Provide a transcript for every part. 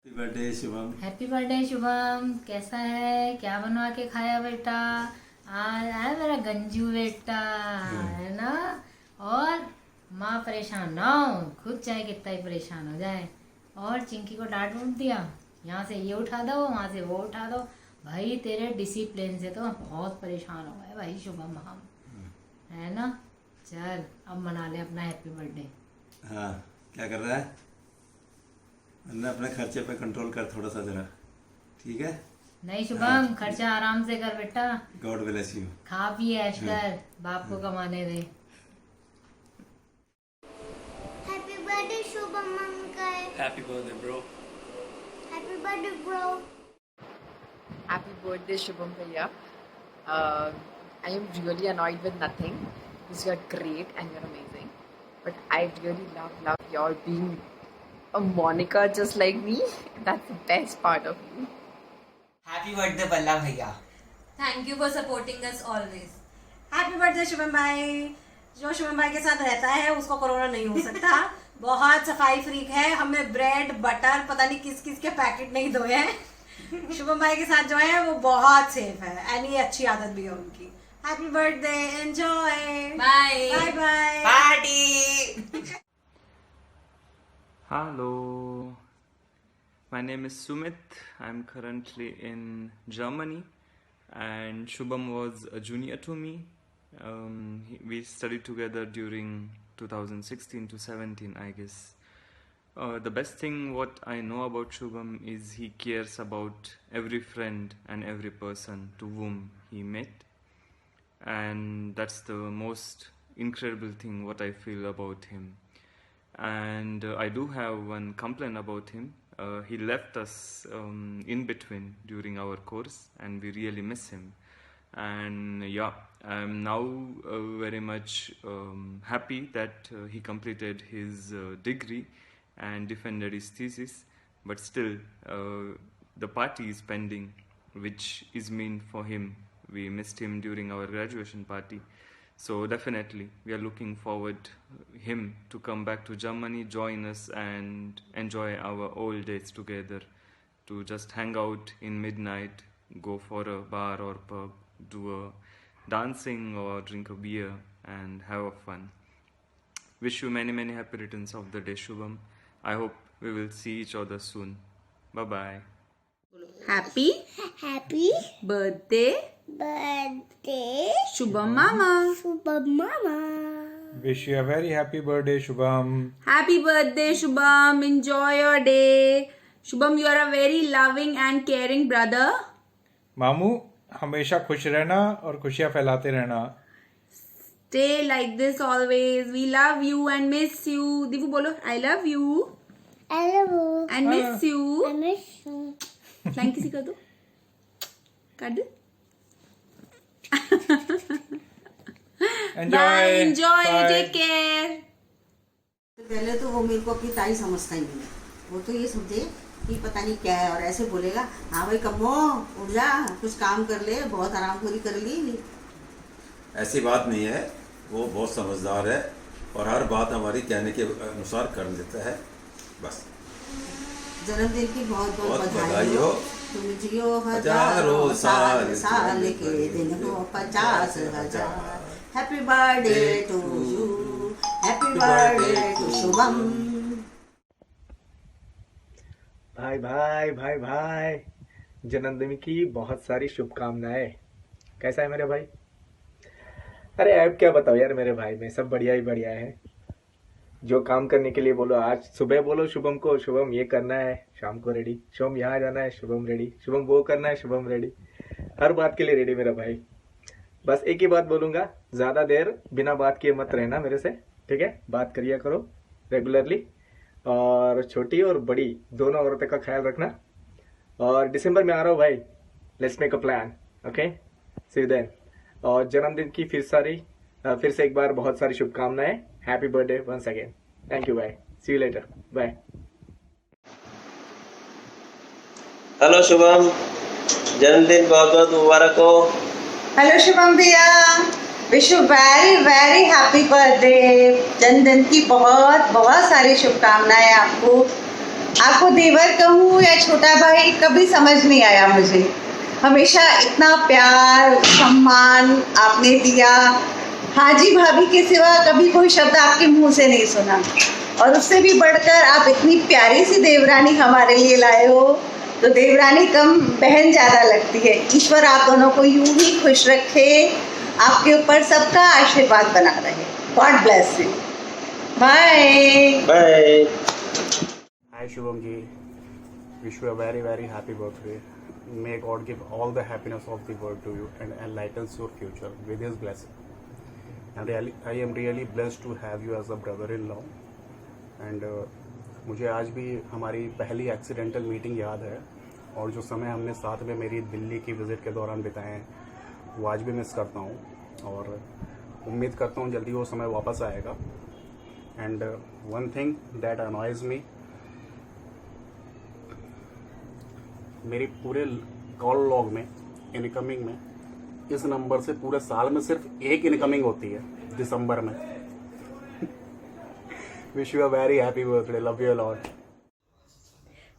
Happy birthday Shubham. Happy birthday Shubham. कैसा है, क्या बनवा के खाया बेटा? आज आया मेरा गंजू बेटा, है ना। और माँ परेशान ना हो, खुद चाहे कितना ही परेशान हो जाए। और चिंकी को डांट वूट दिया, यहाँ से ये उठा दो वहाँ से वो उठा दो। भाई तेरे डिसिप्लिन से तो हम बहुत परेशान हो गए भाई शुभम, हम है ना। चल अब मना ले अपना हैप्पी बर्थडे। हाँ, क्या कर रहा है? वरना अपने खर्चे पे कंट्रोल कर थोड़ा सा जरा, ठीक है? नहीं शुभम, खर्चा आराम से कर बेटा, गॉड ब्लेस यू। खा पी ऐश कर, बाप को कमाने दे। Happy birthday, Shubham uncle. Happy birthday, bro. Happy birthday, bro. Happy birthday, Shubham Bhaiya. I am really annoyed with nothing because you're great and you're amazing. But I really love your being a Monica just like me. That's the best part of you. Happy birthday बल्ला भैया। Thank you for supporting us always. Happy birthday Shubham भाई। जो शुभम भाई के साथ रहता है उसको कोरोना नहीं हो सकता। बहुत सफाई फ्रीक है, हमें ब्रेड बटर पता नहीं किस किस के पैकेट नहीं धोए हैं। शुभम भाई के साथ जो है वो बहुत सेफ है एंड ये अच्छी आदत भी है उनकी। Happy birthday, enjoy, bye bye bye party. Hello, my name is Sumit. I'm currently in Germany, and Shubham was a junior to me. We studied together during 2016 to 17, I guess. The best thing what I know about Shubham is he cares about every friend and every person to whom he met, and that's the most incredible thing what I feel about him. And I do have one complaint about him. He left us in between during our course, and we really miss him. And yeah, I'm now very much happy that he completed his degree and defended his thesis. But still, the party is pending, which is mean for him. We missed him during our graduation party. So definitely, we are looking forward him to come back to Germany, join us, and enjoy our old days together. To just hang out in midnight, go for a bar or pub, do a dancing or drink a beer, and have a fun. Wish you many happy returns of the day, Shubham. I hope we will see each other soon. Bye bye. Happy Happy birthday, birthday, Shubham Mama. Shubham Mama. Wish you a very happy birthday, Shubham. Happy birthday, Shubham. Enjoy your day. Shubham, you are a very loving and caring brother. मामू हमेशा खुश रहना और खुशियाँ फैलाते रहना। Stay like this always. We love you and miss you. Divu bolo, I love you I love you. and miss you. I miss you. Flying किसी कर दो, कर दो. Enjoy. Bye, enjoy, Bye. take care. पहले तो वो मेरे को अपनी ताई समझता ही नहीं है। वो तो ये समझे कि पता नहीं क्या है और ऐसे बोलेगा, हाँ भाई कम्मो उठ जा, कुछ काम कर ले, बहुत आराम खोरी कर ली। ऐसी बात नहीं है, वो बहुत समझदार है और हर बात हमारी कहने के अनुसार कर लेता है। बस जन्मदिन की बहुत बहुत बहुत बधाई बधाई हो। हो। तुम जियो हजारों साल, साल साल के दिन हो 50,000। Happy birthday to you, happy birthday to Shubham. भाई भाई भाई भाई, जन्मदिन की बहुत सारी शुभकामनाएं। कैसा है मेरे भाई? अरे ऐप क्या बताओ यार मेरे भाई में, सब बढ़िया ही बढ़िया है। जो काम करने के लिए बोलो, आज सुबह बोलो शुभम को, शुभम ये करना है, शाम को रेडी। शुभम यहाँ जाना है, शुभम रेडी। शुभम वो करना है, शुभम रेडी। हर बात के लिए रेडी मेरा भाई। बस एक ही बात बोलूंगा, ज्यादा देर बिना बात किए मत रहना मेरे से, ठीक है? बात करिए करो रेगुलरली, और छोटी और बड़ी दोनों औरतों का ख्याल रखना। और दिसंबर में आ रहा हूँ भाई, let's make a plan, okay? See you then. और जन्मदिन की फिर से एक बार बहुत सारी शुभकामनाएं। Happy birthday once again. Thank you, bye, see you later, bye. Hello Shubham, जन्मदिन बहुत बहुत मुबारक हो। हेलो शुभम भैया, wish you very very happy birthday. जन्मदिन की बहुत बहुत सारी शुभकामनाएं आपको। आपको देवर कहूँ या छोटा भाई कभी समझ नहीं आया मुझे। हमेशा इतना प्यार सम्मान आपने दिया। हाजी भाभी के सिवा कभी कोई शब्द आपके मुंह से नहीं सुना, और उससे भी बढ़कर आप इतनी प्यारी सी देवरानी हमारे लिए लाए हो, तो देवरानी कम बहन ज़्यादा लगती है। ईश्वर आप दोनों को यूं ही खुश रखे, आपके ऊपर सबका आशीर्वाद बना रहे। God bless you. Bye bye. Hi Shubham ji, wish you a very very happy birthday. May God give all the happiness of the world to you and enlightens your future with His blessing. And I am really blessed to have you as a brother-in-law. And मुझे आज भी हमारी पहली accidental meeting याद है, और जो समय हमने साथ में मेरी दिल्ली की विज़िट के दौरान बिताए हैं वो आज भी मिस करता हूँ, और उम्मीद करता हूँ जल्दी वो समय वापस आएगा। And one thing that annoys me, मेरी पूरे कॉल लॉग में इनकमिंग में इस नंबर से पूरे साल में सिर्फ एक इनकमिंग होती है, दिसंबर में। Wish you a very happy birthday, love you a lot.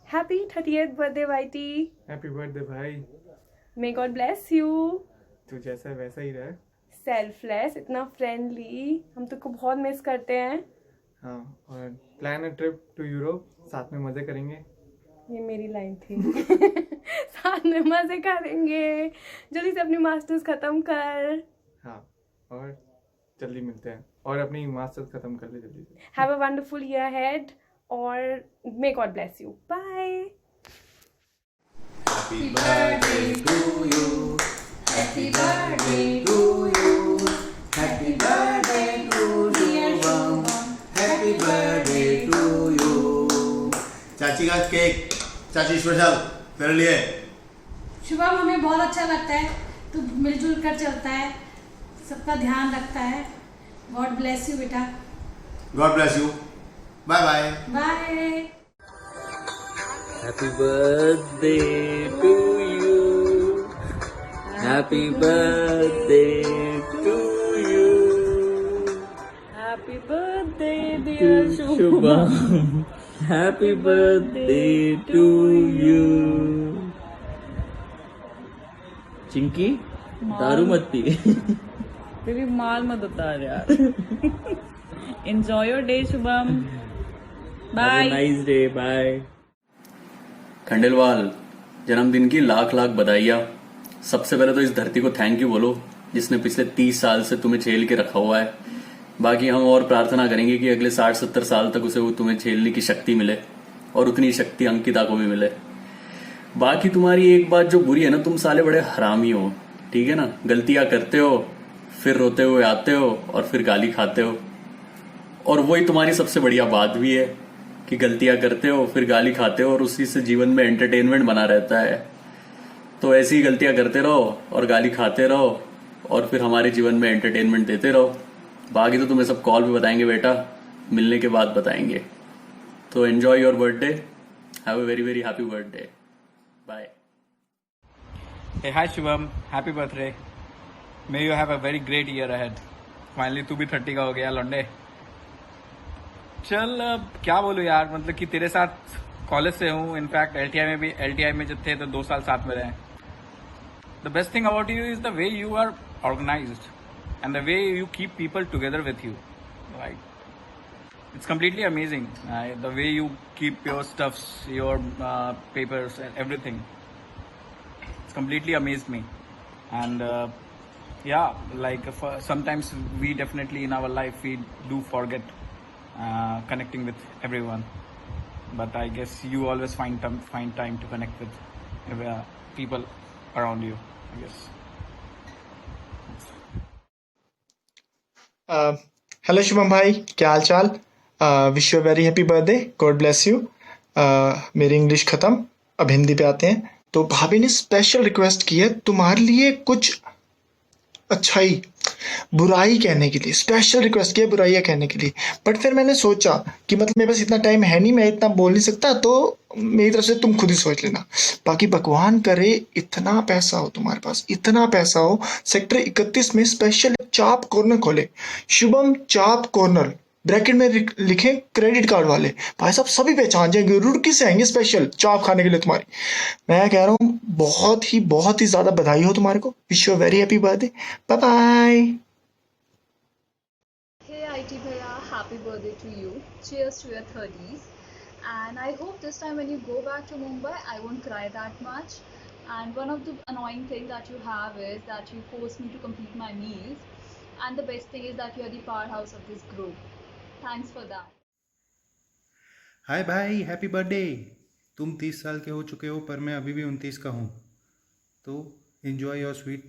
Happy 30th birthday वाइटी। हैप्पी बर्थडे भाई। May God bless you. तू जैसा है वैसा ही रहे। सेल्फलेस, इतना फ्रेंडली, हम तुमको बहुत मिस करते हैं। हाँ, और plan a trip to Europe, साथ में मजे करेंगे। ये मेरी लाइन थी। साथ में मजे करेंगे। जल्दी से अपनी मास्टर्स खत्म कर। हाँ, और जल्दी मिलते हैं, और अपनी मास्टर्स खत्म कर ले जल्दी से। Have a wonderful year ahead, और may God bless you. Bye. Happy birthday to you, happy birthday to you, happy birthday to Shubham, happy birthday to you. चाची का केक, चाची स्पेशल तेरे लिए। शुभम, हमें बहुत अच्छा लगता है, तू मिलजुल कर चलता है, सबका ध्यान रखता है। गॉड ब्लेस यू बेटा। God bless you. Bye bye. Bye. Happy birthday to you, happy birthday to you, happy birthday dear Shubham, happy birthday to you. Chinki, दारू मत पी। तेरी माल मत उतार यार। Enjoy your day Shubham. Bye. Nice day, bye. Khandelwal, जन्मदिन की लाख लाख बधाइयाँ। सबसे पहले तो इस धरती को थैंक यू बोलो, जिसने पिछले 30 साल से तुम्हें झेल के रखा हुआ है। बाकी हम और प्रार्थना करेंगे कि अगले 60-70 साल तक उसे वो तुम्हें झेलने की शक्ति मिले, और उतनी शक्ति अंकिता को भी मिले। बाकी तुम्हारी एक बात जो बुरी है ना, तुम साले बड़े हरामी हो, ठीक है ना। गलतियां करते हो, फिर रोते हुए आते हो, और फिर गाली खाते हो। और वही तुम्हारी सबसे बढ़िया बात भी है कि गलतियां करते हो, फिर गाली खाते हो, और उसी से जीवन में एंटरटेनमेंट बना रहता है। तो ऐसी ही गलतियां करते रहो और गाली खाते रहो, और फिर हमारे जीवन में एंटरटेनमेंट देते रहो। बाकी तो तुम्हें सब कॉल भी बताएंगे बेटा, मिलने के बाद बताएंगे। तो enjoy your birthday, have a very very happy birthday, bye. Hey, hi Shubham, happy birthday. May you have a very great year ahead. Finally तू भी 30 का हो गया लौंडे। चल अब क्या बोलूँ यार, मतलब कि तेरे साथ कॉलेज से हूँ, इनफैक्ट LTI में जब थे तो 2 साल साथ में रहे। The best thing about you is the way you are organized and the way you keep people together with you. Like, it's completely amazing. The way you keep your stuffs, your papers and everything. It's completely amazed me. And yeah, like sometimes we definitely in our life we do forget connecting with everyone, but I guess you always find time to connect with people around you, I guess. Hello Shubham भाई, क्या हाल चाल। Wish you very happy birthday, God bless you. मेरी English खत्म, अब हिंदी पे आते हैं। तो भाभी ने स्पेशल रिक्वेस्ट की है तुम्हारे लिए कुछ अच्छाई बुराई कहने के लिए, स्पेशल रिक्वेस्ट किया बुराइयाँ कहने के लिए। बट फिर मैंने सोचा कि मतलब मेरे पास इतना टाइम है नहीं, मैं इतना बोल नहीं सकता, तो मेरी तरफ से तुम खुद ही सोच लेना। बाकी भगवान करे इतना पैसा हो तुम्हारे पास, इतना पैसा हो, सेक्टर 31 में स्पेशल चाप कॉर्नर खोले, शुभम चाप कॉर्नर, ब्रैकेट में लिखें क्रेडिट कार्ड वाले। भाई साहब सभी पहचान जाएंगे, रुड़की से आएंगे स्पेशल चाप खाने के लिए तुम्हारी। मैं कह रहा हूँ बहुत ही ज़्यादा बधाई हो तुम्हारे को। Wish you a very happy birthday. Bye bye. Hey IT Bhaiya, happy birthday to you. Cheers to your 30s. And I hope this time when you go back to Mumbai, I won't cry that much. And one of the annoying things that you have is that you force me to complete my meals. And the best thing is that you are the powerhouse of this group. Thanks for that. हाय भाई, happy birthday. तुम 30 साल के हो चुके हो, पर मैं अभी भी 29 का हूँ। तो एन्जॉय योर स्वीट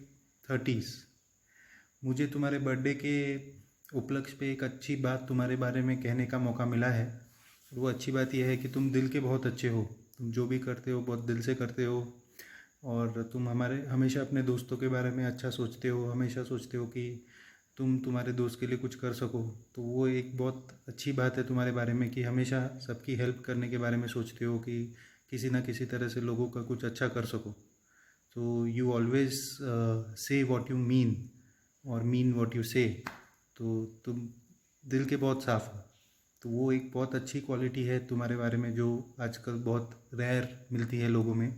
30s। मुझे तुम्हारे बर्थडे के उपलक्ष्य पे एक अच्छी बात तुम्हारे बारे में कहने का मौका मिला है। वो अच्छी बात यह है कि तुम दिल के बहुत अच्छे हो। तुम जो भी करते हो बहुत दिल से करते हो, और तुम हमेशा अपने दोस्तों के बारे में अच्छा सोचते हो। हमेशा सोचते हो कि तुम तुम्हारे दोस्त के लिए कुछ कर सको। तो वो एक बहुत अच्छी बात है तुम्हारे बारे में कि हमेशा सबकी हेल्प करने के बारे में सोचते हो कि किसी ना किसी तरह से लोगों का कुछ अच्छा कर सको। तो you always say what you mean और मीन व्हाट यू से। तो तुम दिल के बहुत साफ हो। तो वो एक बहुत अच्छी क्वालिटी है तुम्हारे बारे में जो आजकल बहुत रेयर मिलती है लोगों में।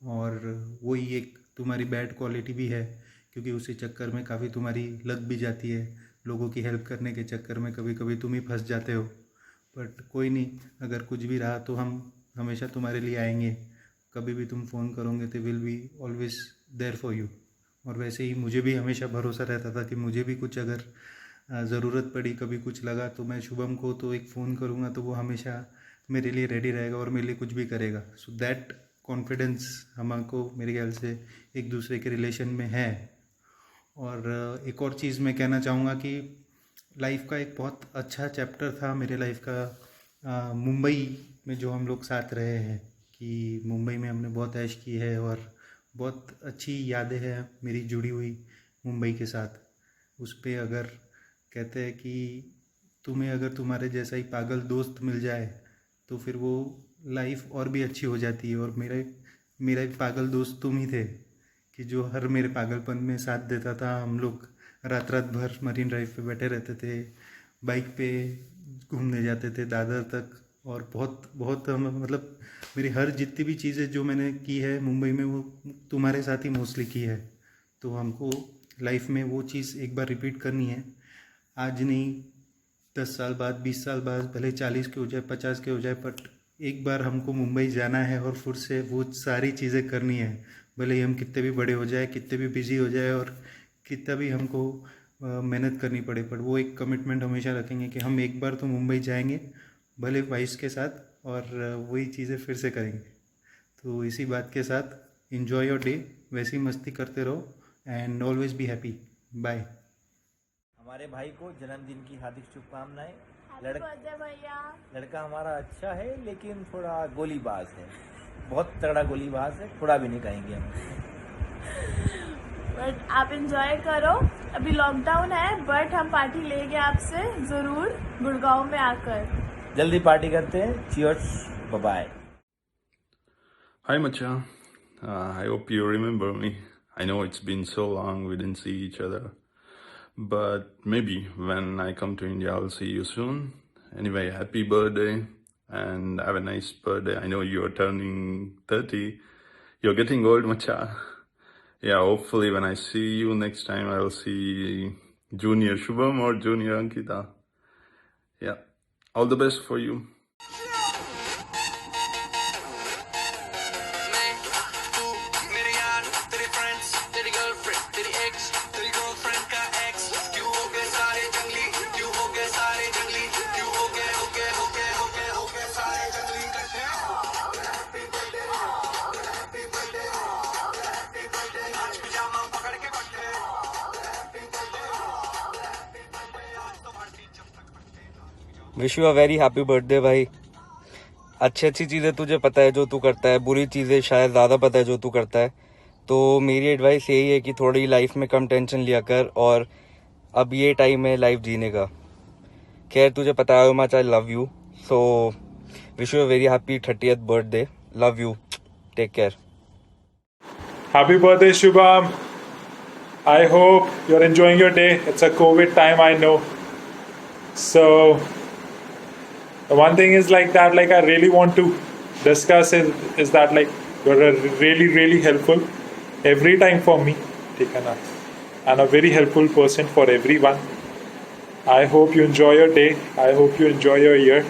और वही एक तुम्हारी बैड क्वालिटी भी है, क्योंकि उसी चक्कर में काफ़ी तुम्हारी लग भी जाती है। लोगों की हेल्प करने के चक्कर में कभी कभी तुम ही फंस जाते हो। बट कोई नहीं, अगर कुछ भी रहा तो हम हमेशा तुम्हारे लिए आएंगे। कभी भी तुम फ़ोन करोगे तो will be always there for you. और वैसे ही मुझे भी हमेशा भरोसा रहता था कि मुझे भी कुछ अगर ज़रूरत पड़ी, कभी कुछ लगा, तो मैं शुभम को तो एक फ़ोन करूँगा तो वो हमेशा मेरे लिए रेडी रहेगा और मेरे लिए कुछ भी करेगा। सो दैट कॉन्फिडेंस हमको मेरे ख्याल से एक दूसरे के रिलेशन में है। और एक और चीज़ मैं कहना चाहूँगा कि लाइफ का एक बहुत अच्छा चैप्टर था मेरे लाइफ का मुंबई में, जो हम लोग साथ रहे हैं। कि मुंबई में हमने बहुत ऐश की है और बहुत अच्छी यादें हैं मेरी जुड़ी हुई मुंबई के साथ। उस पर अगर कहते हैं कि तुम्हें अगर तुम्हारे जैसा ही पागल दोस्त मिल जाए तो फिर वो लाइफ और भी अच्छी हो जाती है। और मेरा एक पागल दोस्त तुम ही थे कि जो हर मेरे पागलपन में साथ देता था। हम लोग रात भर मरीन ड्राइव पे बैठे रहते थे, बाइक पे घूमने जाते थे दादर तक। और बहुत मतलब मेरी हर जितनी भी चीज़ें जो मैंने की है मुंबई में वो तुम्हारे साथ ही मोस्टली की है। तो हमको लाइफ में वो चीज़ एक बार रिपीट करनी है। आज नहीं, 10 साल बाद, 20 साल बाद, भले 40 के हो जाए, 50 के हो जाए, बट एक बार हमको मुंबई जाना है और फिर से वो सारी चीज़ें करनी है। भले ही हम कितने भी बड़े हो जाए, कितने भी बिजी हो जाए और कितना भी हमको मेहनत करनी पड़े, पर वो एक कमिटमेंट हमेशा रखेंगे कि हम एक बार तो मुंबई जाएंगे, भले वाइफ के साथ, और वही चीज़ें फिर से करेंगे। तो इसी बात के साथ एंजॉय योर डे, वैसी मस्ती करते रहो and always be happy. Bye. हमारे भाई को जन्मदिन की हार्दिक शुभकामनाएं। लड़का हमारा अच्छा है लेकिन थोड़ा गोलीबाज है, बहुत तगड़ा गोलीबाज है, थोड़ा भी नहीं कहेंगे हम। बट आप एंजॉय करो, अभी लॉकडाउन है, बट हम पार्टी लेंगे आपसे ज़रूर गुड़गांव में आकर। जल्दी पार्टी करते हैं। Cheers, bye bye. Hi Macha, I hope you remember me. I know it's been so long we didn't see each other, but maybe when I come to India I'll see you soon. Anyway, happy birthday and have a nice birthday. I know you're turning 30. You're getting old, Macha. Yeah, hopefully when I see you next time I'll see Junior Shubham or Junior Ankita. Yeah, all the best for you. Wish you a very happy birthday भाई। अच्छी चीज़ें तुझे पता है जो तू करता है, बुरी चीज़ें शायद ज़्यादा पता है जो तू करता है। तो मेरी एडवाइस यही है कि थोड़ी लाइफ में कम टेंशन लिया कर, और अब ये टाइम है लाइफ जीने का। खैर तुझे पता है much I love you, so wish you a very happy 30th birthday. Love you, take care. Happy birthday, Shubham. I hope you're enjoying your day. It's a COVID time, I know. So the one thing is like that, like I really want to discuss is that like you're a really helpful every time for me, ठीक है ना, and a very helpful person for everyone. I hope you enjoy your day. I hope you enjoy your year,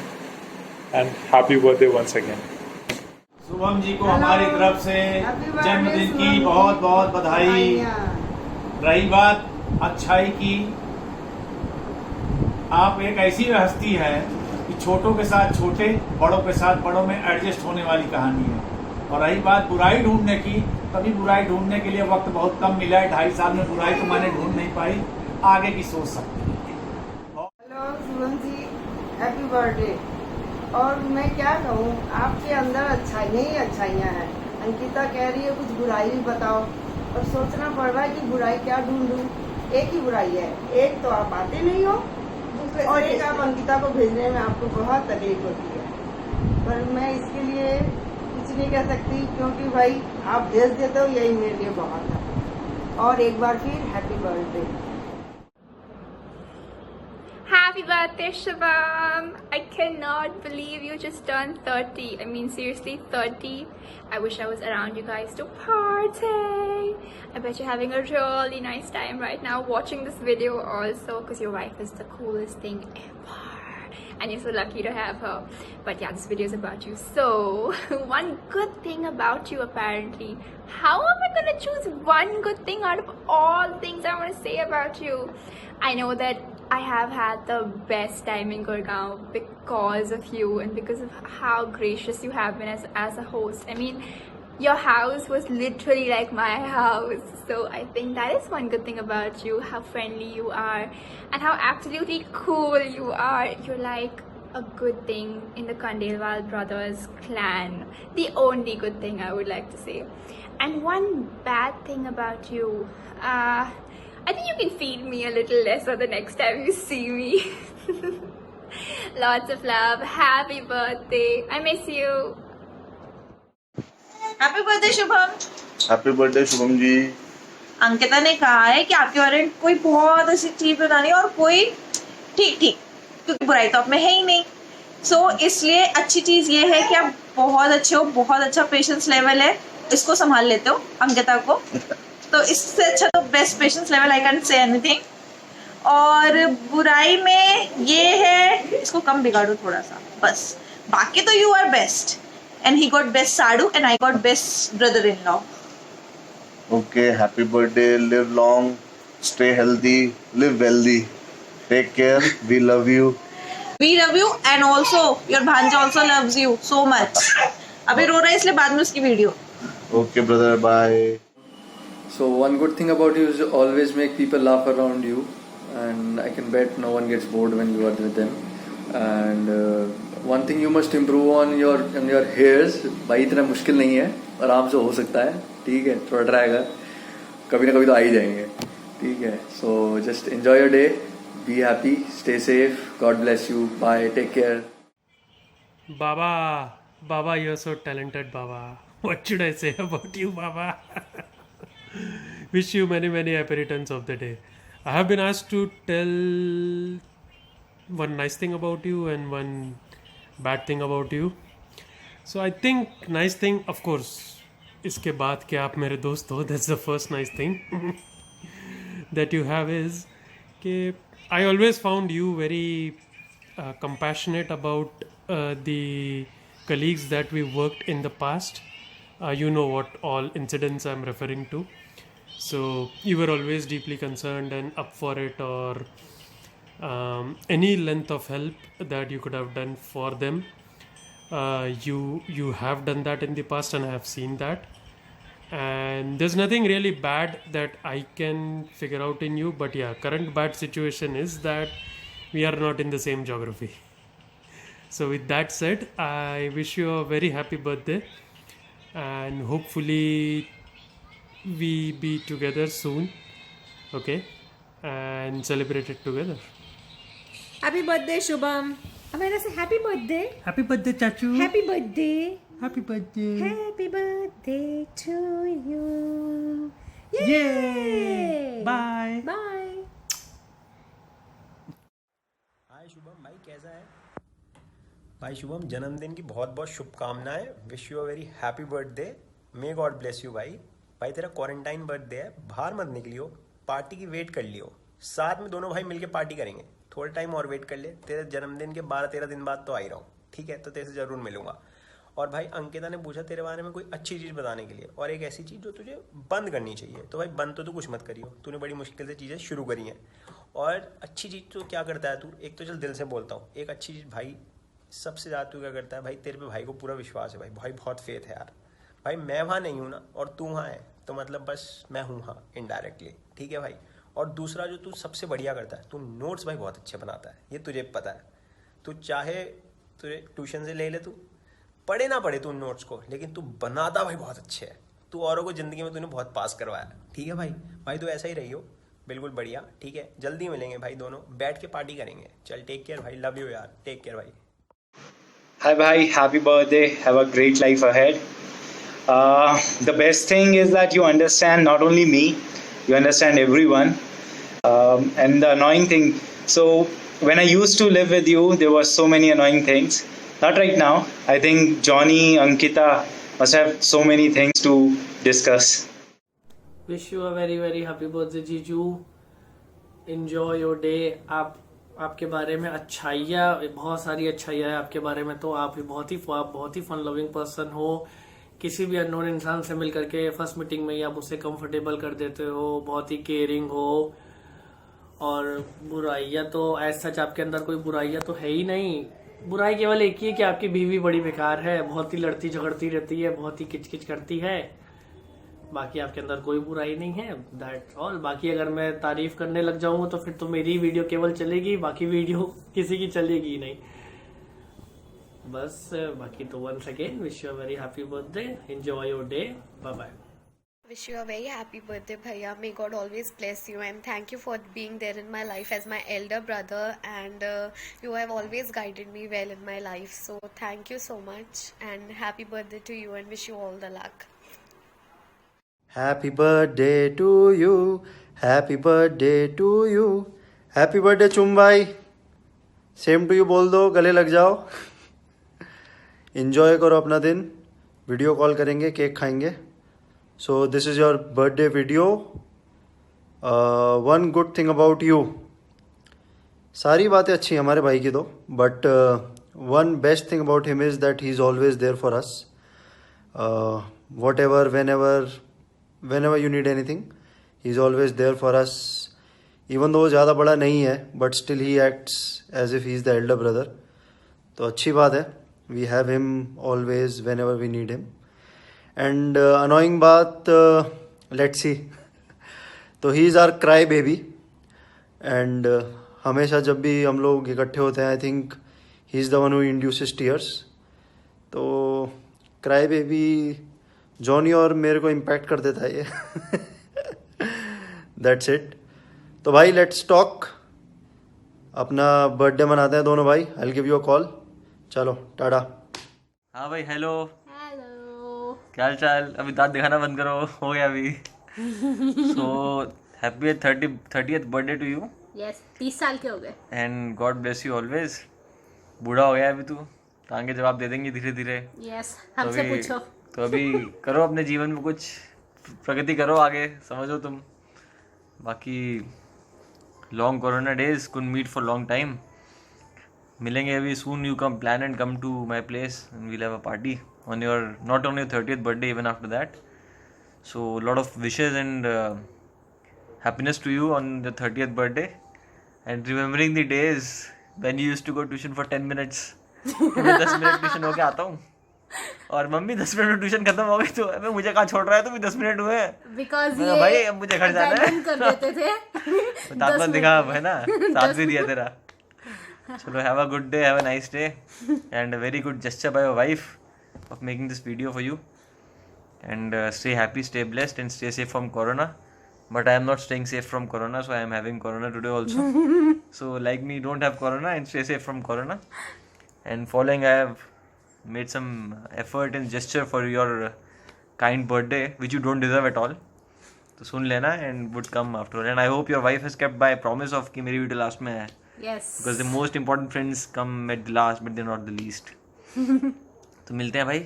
and happy birthday once again. Shubham ji को हमारी तरफ से जन्मदिन की बहुत बहुत बधाई। रही बात अच्छाई की, आप एक ऐसी हस्ती है कि छोटों के साथ छोटे, बड़ों के साथ बड़ों में एडजस्ट होने वाली कहानी है। और रही बात बुराई ढूंढने की, कभी बुराई ढूंढने के लिए वक्त बहुत कम मिला है। 2.5 साल में बुराई तो मैंने ढूंढ नहीं पाई, आगे की सोच सकते हैं। Hello Shubham ji, happy birthday. और मैं क्या कहूँ, आपके अंदर अच्छाइयाँ ही अच्छाइयाँ हैं। अंकिता कह रही है कुछ बुराई भी बताओ, और सोचना पड़ रहा है कि बुराई क्या ढूंढूं। एक ही बुराई है, एक तो आप आते नहीं हो, और एक आप अंकिता को भेजने में आपको बहुत तकलीफ होती है। पर मैं इसके लिए कुछ नहीं कह सकती, क्योंकि भाई आप भेज देते हो, यही मेरे लिए बहुत है। और एक बार फिर happy birthday. Happy birthday, Shubham! I cannot believe you just turned 30. I mean, seriously, 30. I wish I was around you guys to party. I bet you're having a really nice time right now watching this video also, because your wife is the coolest thing ever. And you're so lucky to have her. But yeah, this video is about you. So, one good thing about you apparently. How am I going to choose one good thing out of all things I want to say about you? I know that I have had the best time in Gurgaon because of you and because of how gracious you have been as a host. I mean, your house was literally like my house. So I think that is one good thing about you, how friendly you are and how absolutely cool you are. You're like a good thing in the Khandelwal brothers clan. The only good thing I would like to say. And one bad thing about you, I think you can feed me a little lesser the next time you see me. Lots of love. Happy birthday. I miss you. Happy birthday Shubham. Happy birthday Shubham ji. Ankita ने कहा है कि आपके बारे में कोई बहुत ऐसी चीज बतानी और कोई ठीक ठीक, क्योंकि बुराई तो आप में है ही नहीं। सो इसलिए अच्छी चीज ये है कि आप बहुत अच्छे हो, बहुत अच्छा पेशेंस लेवल है, इसको संभाल लेते हो अंकिता को। तो इससे अच्छा तो best patience level, I can say anything. और बुराई में ये है, इसको कम बिगाड़ो थोड़ा सा बस, बाकी तो you are best. And he got best साडू and I got best brother in law. Okay, happy birthday, live long, stay healthy, live wealthy, take care, we love you. We love you and also your भांजा also loves you so much. अभी रो रहा है इसलिए बाद में उसकी video. Okay brother, bye. So one good thing about you is you always make people laugh around you, and I can bet no one gets bored when you are with them. And one thing you must improve on your hairs. भाई इतना मुश्किल नहीं है, आराम से हो सकता है, ठीक है, थोड़ा ट्राई कर, कभी ना कभी तो आ ही जाएंगे, ठीक है। So just enjoy your day, be happy, stay safe, God bless you, bye, take care. Baba, you're so talented, Baba. What should I say about you, Baba? Wish you many happy returns of the day. I have been asked to tell one nice thing about you and one bad thing about you. So I think nice thing, of course, इसके बाद कि आप मेरे दोस्त हो, that's the first nice thing that you have is कि I always found you very compassionate about the colleagues that we worked in the past. You know what all incidents I'm referring to. So you were always deeply concerned and up for it, or any length of help that you could have done for them. You have done that in the past, and I have seen that. And there's nothing really bad that I can figure out in you. But yeah, current bad situation is that we are not in the same geography. So with that said, I wish you a very happy birthday, and hopefully we be together soon, okay, and celebrate it together. Happy birthday Shubham. अब मेरे से happy birthday. Happy birthday, Chachu. Happy birthday. Happy birthday. Happy birthday to you. Yay! Bye. Bye. हाय शुभम भाई शुभम, जन्मदिन की बहुत बहुत शुभकामनाएं। Wish you a very happy birthday. May God bless you भाई। भाई तेरा क्वारंटाइन बर्थडे है, बाहर मत निकलियो, पार्टी की वेट कर लियो। साथ में दोनों भाई मिलके पार्टी करेंगे। थोड़ा टाइम और वेट कर ले, तेरे जन्मदिन के 12-13 दिन बाद तो आ ही रहा हूँ, ठीक है? तो तेरे से ज़रूर मिलूंगा। और भाई अंकिता ने पूछा तेरे बारे में कोई अच्छी चीज़ बताने के लिए, और एक ऐसी चीज़ जो तुझे बंद करनी चाहिए। तो भाई बंद तो तू कुछ मत करियो, तूने बड़ी मुश्किल से चीज़ें शुरू करी हैं। और अच्छी चीज़ तो क्या करता है तू, एक तो चल दिल से बोलता हूँ, एक अच्छी चीज़ भाई सबसे ज़्यादा तू क्या करता है भाई, तेरे पे भाई को पूरा विश्वास है भाई। भाई बहुत फेथ है यार। भाई मैं वहाँ नहीं हूँ ना, और तू वहाँ है, तो मतलब बस मैं हूँ हाँ इनडायरेक्टली, ठीक है भाई? और दूसरा जो तू सबसे बढ़िया करता है, तू नोट्स भाई बहुत अच्छे बनाता है, ये तुझे पता है। तू चाहे तुझे ट्यूशन से ले ले, तू पढ़े ना पढ़े तू नोट्स को, लेकिन तू बनाता भाई बहुत अच्छे है। तू औरों को ज़िंदगी में तूने बहुत पास करवाया, ठीक है भाई? भाई तू ऐसा ही रही हो, बिल्कुल बढ़िया, ठीक है? जल्दी मिलेंगे भाई, दोनों बैठ के पार्टी करेंगे। चल टेक केयर भाई, लव यू यार, टेक केयर भाई। Hi, bhai. Happy birthday. Have a great life ahead. The best thing is that you understand not only me, you understand everyone. And the annoying thing, so when I used to live with you, there were so many annoying things. Not right now. I think Johnny, Ankita must have so many things to discuss. Wish you a very very happy birthday, Jiju. Enjoy your day. आपके बारे में अच्छाइयाँ, बहुत सारी अच्छाइयाँ है आपके बारे में। तो आप बहुत ही फन लविंग पर्सन हो। किसी भी अननोन इंसान से मिल करके फर्स्ट मीटिंग में ही आप उससे कंफर्टेबल कर देते हो, बहुत ही केयरिंग हो। और बुराइयाँ तो एज सच आपके अंदर कोई बुराइयाँ तो है ही नहीं। बुराई केवल एक ही है कि आपकी बीवी बड़ी बेकार है, बहुत ही लड़ती झगड़ती रहती है, बहुत ही किचकिच करती है। बाकी आपके अंदर कोई बुराई नहीं है, दैट्स ऑल। बाकी अगर मैं तारीफ करने लग जाऊंगा तो फिर तो मेरी वीडियो केवल चलेगी, बाकी वीडियो किसी की चलेगी नहीं। बस बाकी तो once again wish you a very happy birthday, enjoy your day, bye bye. Wish you a very happy birthday, Bhaiya. May God always bless you, and thank you for being there in my life as my elder brother, and you have always guided me well in my life. So thank you so much, and happy birthday to you, and wish you all the luck. Happy birthday to you, happy birthday to you, happy birthday चुम्बाई। Same to you बोल दो, गले लग जाओ। Enjoy करो अपना दिन, video call करेंगे, केक खाएंगे। So this is your birthday video. One good thing about you, सारी बातें अच्छी हैं हमारे भाई की तो, but one best thing about him is that he is always there for us. Whatever, whenever you need anything, he is always there for us. Even though वो ज़्यादा बड़ा नहीं है, but still he acts as if he is the elder brother. तो अच्छी बात है, we have him always whenever we need him. And annoying बात, let's see. तो he is our cry baby. And हमेशा जब भी हम लोग इकट्ठे होते हैं, I think he is the one who induces tears. तो cry baby जॉनी और मेरे को इम्पैक्ट कर देता है ये। That's it. तो भाई लेट्स टॉक, अपना बर्थडे मनाते हैं दोनों भाई। I will give you a call. चलो टाटा। हाँ भाई, हेलो क्या हाल चाल? अभी दांत दिखाना बंद करो, हो गया अभी। So happy 30th birthday to you. Yes, 30 साल के हो गए। And God bless you always. बूढ़ा हो गया अभी तू, आगे जवाब दे देंगे धीरे धीरे। यस, हमसे पूछो। तो अभी करो अपने जीवन में कुछ प्रगति करो, आगे समझो तुम। बाकी long corona days could meet for long time. मिलेंगे अभी soon. You come plan and come to my place and we'll have a party on your not on your 30th birthday, even after that. So lot of wishes and happiness to you on your 30th birthday, and remembering the days when you used to go tuition for 10 minutes. मैं 10 minute tuition होके आता हूँ और mummy 10 minute में tuition खत्म हो गई, तो अबे मुझे कहाँ छोड़ रहा है, तो भी 10 मिनट हुए बिकॉज भाई अब मुझे घर जाना है। कर देते थे। दांत दिखा है ना, साथ भी दिया तेरा। चलो have a good day, have a nice day, and very good gesture by your wife of making this video for you, and stay happy, stay blessed, and stay safe from corona. But I am not staying safe from corona, so I am having corona today also. So like me, don't have corona and stay safe from corona. And following, I have made some effort and gesture for your kind birthday, which you don't deserve at all. तो सुन लेना and would come after. And I hope your wife has kept by promise of कि मेरी video last में है. Yes. Because the most important friends come at the last, but they're not the least. तो मिलते हैं भाई.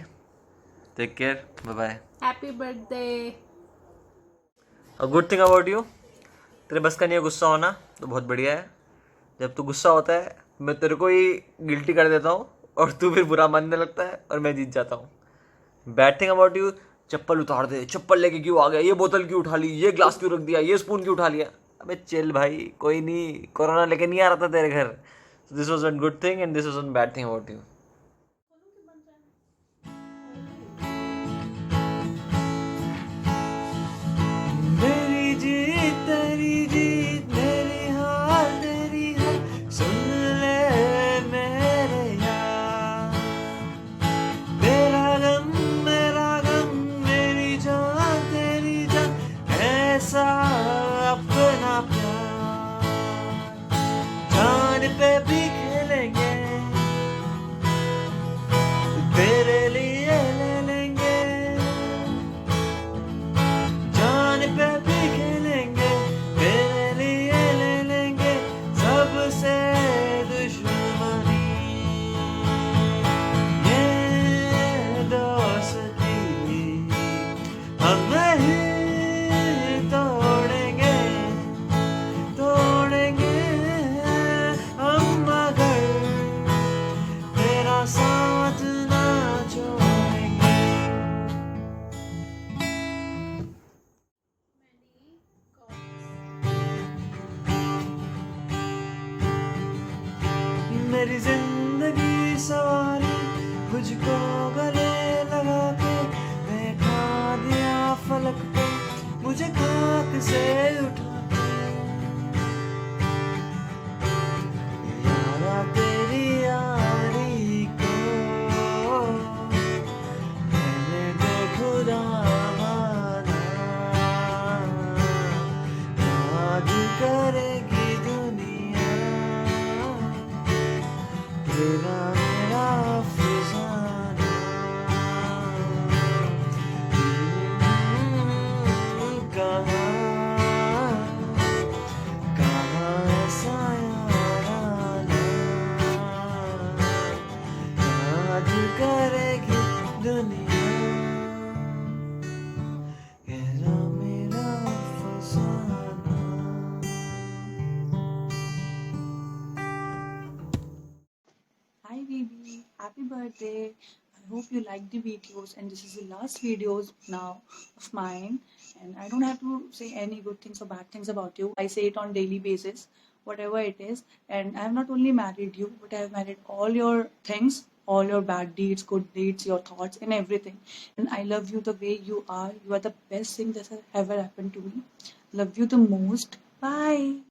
Take care. Bye bye. Happy birthday. A good thing about you, तेरे बस का नहीं है गुस्सा होना, तो बहुत बढ़िया है. जब तू गुस्सा होता है मैं तेरे को ही गिल्टी कर देता हूँ और तू फिर बुरा मानने लगता है और मैं जीत जाता हूँ. बैड थिंग अबाउट यू, चप्पल उतार दे, चप्पल लेके क्यों आ गया, ये बोतल क्यों उठा ली, ये ग्लास क्यों रख दिया, ये स्पून क्यों उठा लिया. अबे चिल भाई, कोई नहीं, कोरोना लेके नहीं आ रहा था तेरे घर. This was one good thing and this was one bad thing about you. मेरी जीत तेरी जीत, मेरी हार तेरी हार, सुन ले मेरे यार. तेरा गम मेरा गम, मेरी जान तेरी जान, ऐसा अपना प्यार. जान पे भी खेलेंगे, तेरे लिए ले लेंगे. जान पे भी खेलेंगे, तेरे लिए ले लेंगे. सबसे दुश्मनी ये दोस्ती हम नहीं तोड़ेंगे, तोड़ेंगे हम मगर तेरा साथ ना छोड़ेंगे. मेरी जिंदगी सवारी मुझको गले लगा के बैठा दिया फलक पे, मुझे खाक से उठा के. यारा तेरी यारी को मैंने तो खुदा माना, याद करेगी दुनिया तेरा मेरा अफसाना. कहाँ ऐसा याराना, याद करेगी दुनिया तेरा मेरा अफसाना. Hi baby, happy birthday. I hope you like the videos and this is the last videos now of mine, and I don't have to say any good things or bad things about you. I say it on daily basis, whatever it is, and I have not only married you but I have married all your things, all your bad deeds, good deeds, your thoughts and everything. And I love you the way you are. You are the best thing that has ever happened to me. Love you the most. Bye.